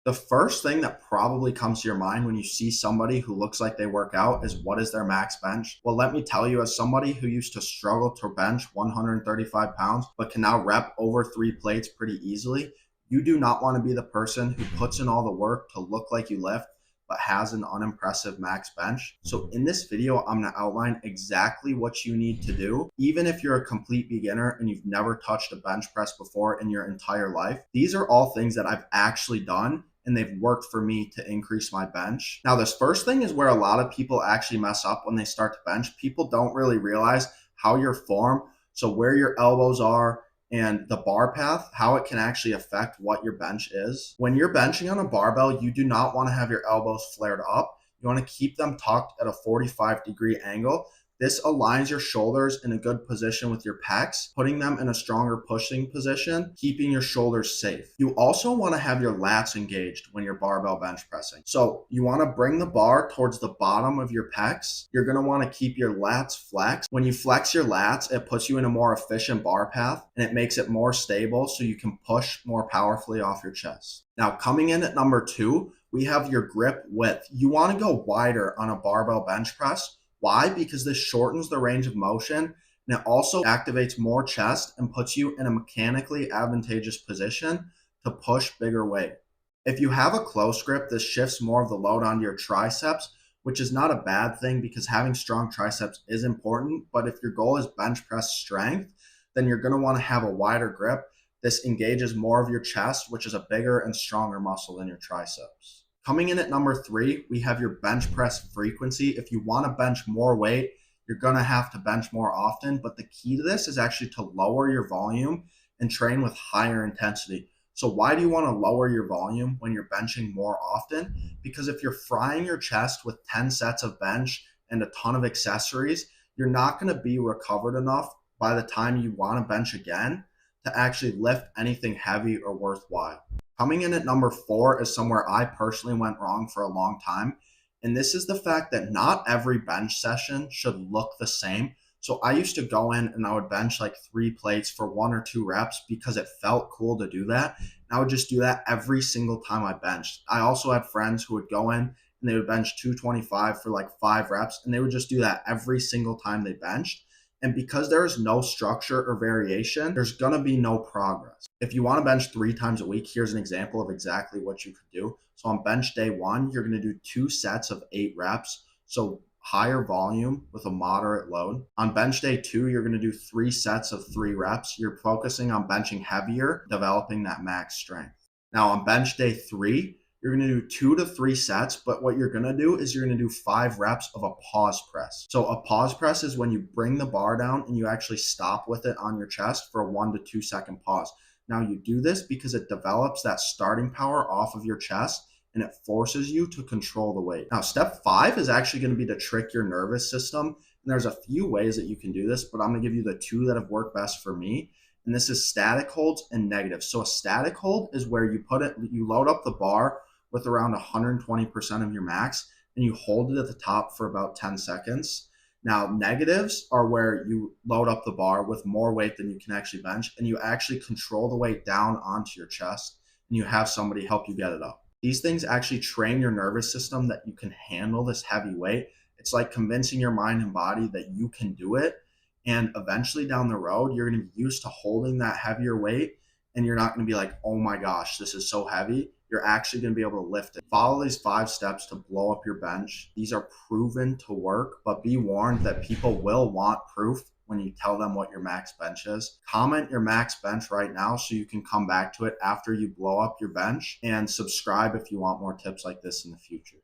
The first thing that probably comes to your mind when you see somebody who looks like they work out is, what is their max bench? Well, let me tell you, as somebody who used to struggle to bench 135 pounds, but can now rep over 3 plates pretty easily, you do not want to be the person who puts in all the work to look like you lift, but has an unimpressive max bench. So in this video, I'm going to outline exactly what you need to do. Even if you're a complete beginner and you've never touched a bench press before in your entire life, these are all things that I've actually done and they've worked for me to increase my bench. Now, this first thing is where a lot of people actually mess up when they start to bench. People don't really realize how your form, so where your elbows are, and the bar path, how it can actually affect what your bench is. When you're benching on a barbell, you do not want to have your elbows flared up. You want to keep them tucked at a 45-degree angle. This aligns your shoulders in a good position with your pecs, putting them in a stronger pushing position, keeping your shoulders safe. You also want to have your lats engaged when you're barbell bench pressing. So you want to bring the bar towards the bottom of your pecs. You're going to want to keep your lats flexed. When you flex your lats, it puts you in a more efficient bar path and it makes it more stable so you can push more powerfully off your chest. Now, coming in at number 2, we have your grip width. You want to go wider on a barbell bench press. Why? Because this shortens the range of motion and it also activates more chest and puts you in a mechanically advantageous position to push bigger weight. If you have a close grip, this shifts more of the load onto your triceps, which is not a bad thing because having strong triceps is important. But if your goal is bench press strength, then you're going to want to have a wider grip. This engages more of your chest, which is a bigger and stronger muscle than your triceps. Coming in at number 3, we have your bench press frequency. If you want to bench more weight, you're going to have to bench more often. But the key to this is actually to lower your volume and train with higher intensity. So why do you want to lower your volume when you're benching more often? Because if you're frying your chest with 10 sets of bench and a ton of accessories, you're not going to be recovered enough by the time you want to bench again to actually lift anything heavy or worthwhile. Coming in at number 4 is somewhere I personally went wrong for a long time. And this is the fact that not every bench session should look the same. So I used to go in and I would bench like 3 plates for 1 or 2 reps because it felt cool to do that. And I would just do that every single time I benched. I also had friends who would go in and they would bench 225 for like 5 reps. And they would just do that every single time they benched. And because there is no structure or variation, there's going to be no progress. If you want to bench 3 times a week, here's an example of exactly what you could do. So on bench day 1, you're going to do 2 sets of 8 reps. So higher volume with a moderate load. On bench day 2, you're going to do 3 sets of 3 reps. You're focusing on benching heavier, developing that max strength. Now on bench day 3, you're going to do 2 to 3 sets, but what you're going to do is you're going to do 5 reps of a pause press. So a pause press is when you bring the bar down and you actually stop with it on your chest for a 1 to 2 second pause. Now you do this because it develops that starting power off of your chest and it forces you to control the weight. Now, step 5 is actually going to be to trick your nervous system. And there's a few ways that you can do this, but I'm going to give you the 2 that have worked best for me. And this is static holds and negatives. So a static hold is where you load up the bar with around 120% of your max, and you hold it at the top for about 10 seconds. Now, negatives are where you load up the bar with more weight than you can actually bench, and you actually control the weight down onto your chest, and you have somebody help you get it up. These things actually train your nervous system that you can handle this heavy weight. It's like convincing your mind and body that you can do it, and eventually down the road, you're going to be used to holding that heavier weight, and you're not going to be like, oh my gosh, this is so heavy. You're actually going to be able to lift it. Follow these 5 steps to blow up your bench. These are proven to work, but be warned that people will want proof when you tell them what your max bench is. Comment your max bench right now so you can come back to it after you blow up your bench, and subscribe if you want more tips like this in the future.